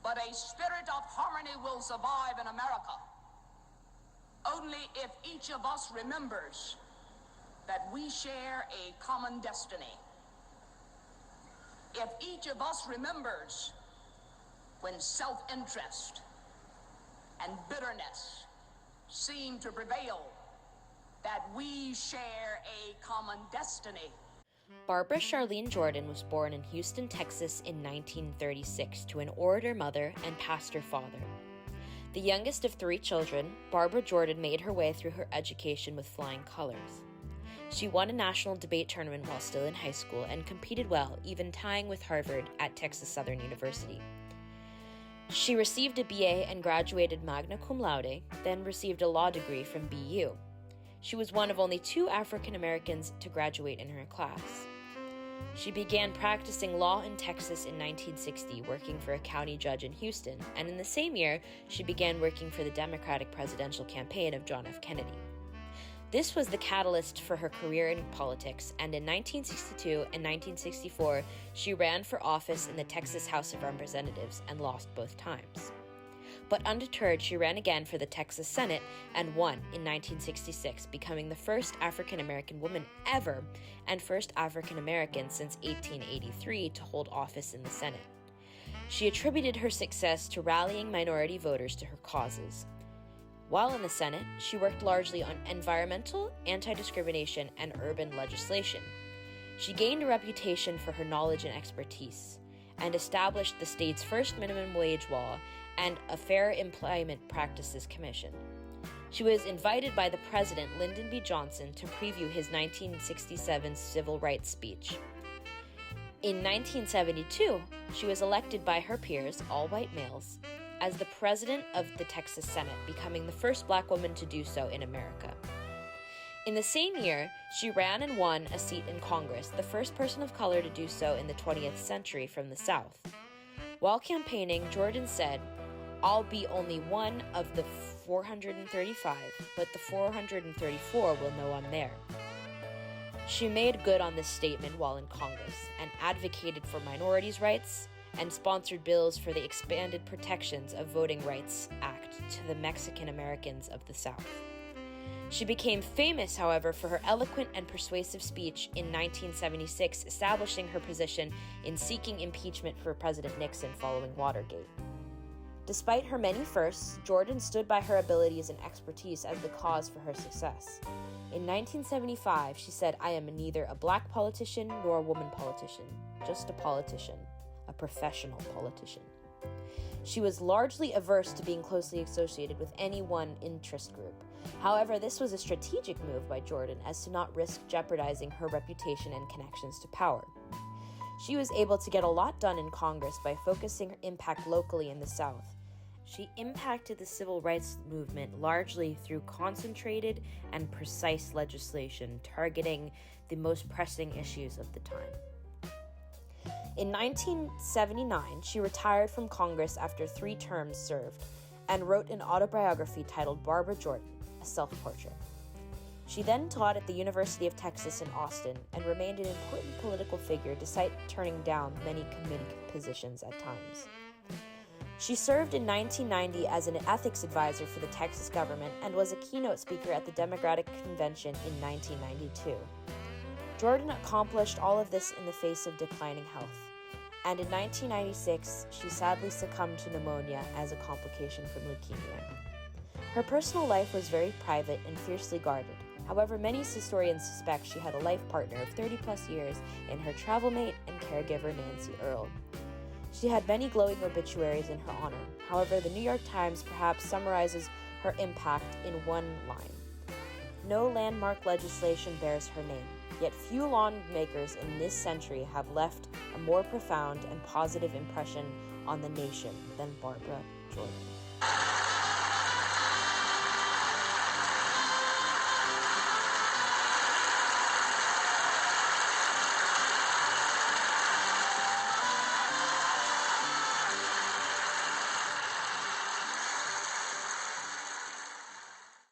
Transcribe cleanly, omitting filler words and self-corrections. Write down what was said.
But a spirit of harmony will survive in America only if each of us remembers that we share a common destiny. If each of us remembers when self-interest and bitterness seem to prevail, that we share a common destiny. Barbara Charlene Jordan was born in Houston, Texas in 1936 to an orator mother and pastor father. The youngest of 3 children, Barbara Jordan made her way through her education with flying colors. She won a national debate tournament while still in high school and competed well, even tying with Harvard at Texas Southern University. She received a BA and graduated magna cum laude, then received a law degree from BU. She was one of only 2 African Americans to graduate in her class. She began practicing law in Texas in 1960, working for a county judge in Houston, and in the same year, she began working for the Democratic presidential campaign of John F. Kennedy. This was the catalyst for her career in politics, and in 1962 and 1964, she ran for office in the Texas House of Representatives and lost both times. But undeterred, she ran again for the Texas Senate and won in 1966, becoming the first African-American woman ever and first African-American since 1883 to hold office in the Senate. She attributed her success to rallying minority voters to her causes. While in the Senate, she worked largely on environmental, anti-discrimination, and urban legislation. She gained a reputation for her knowledge and expertise, and established the state's first minimum wage law and a Fair Employment Practices Commission. She was invited by the president, Lyndon B. Johnson, to preview his 1967 civil rights speech. In 1972, she was elected by her peers, all white males, as the president of the Texas Senate, becoming the first black woman to do so in America. In the same year, she ran and won a seat in Congress, the first person of color to do so in the 20th century from the South. While campaigning, Jordan said, "I'll be only one of the 435, but the 434 will know I'm there." She made good on this statement while in Congress and advocated for minorities' rights and sponsored bills for the Expanded Protections of Voting Rights Act to the Mexican Americans of the South. She became famous, however, for her eloquent and persuasive speech in 1976, establishing her position in seeking impeachment for President Nixon following Watergate. Despite her many firsts, Jordan stood by her abilities and expertise as the cause for her success. In 1975, she said, "I am neither a black politician nor a woman politician, just a politician, a professional politician." She was largely averse to being closely associated with any one interest group. However, this was a strategic move by Jordan as to not risk jeopardizing her reputation and connections to power. She was able to get a lot done in Congress by focusing her impact locally in the South. She impacted the civil rights movement largely through concentrated and precise legislation targeting the most pressing issues of the time. In 1979, she retired from Congress after 3 terms served and wrote an autobiography titled Barbara Jordan, a self-portrait. She then taught at the University of Texas in Austin and remained an important political figure despite turning down many committee positions at times. She served in 1990 as an ethics advisor for the Texas government and was a keynote speaker at the Democratic Convention in 1992. Jordan accomplished all of this in the face of declining health, and in 1996, she sadly succumbed to pneumonia as a complication from leukemia. Her personal life was very private and fiercely guarded. However, many historians suspect she had a life partner of 30-plus years in her travel mate and caregiver Nancy Earle. She had many glowing obituaries in her honor. However, the New York Times perhaps summarizes her impact in one line: "No landmark legislation bears her name, yet few lawmakers in this century have left a more profound and positive impression on the nation than Barbara Jordan."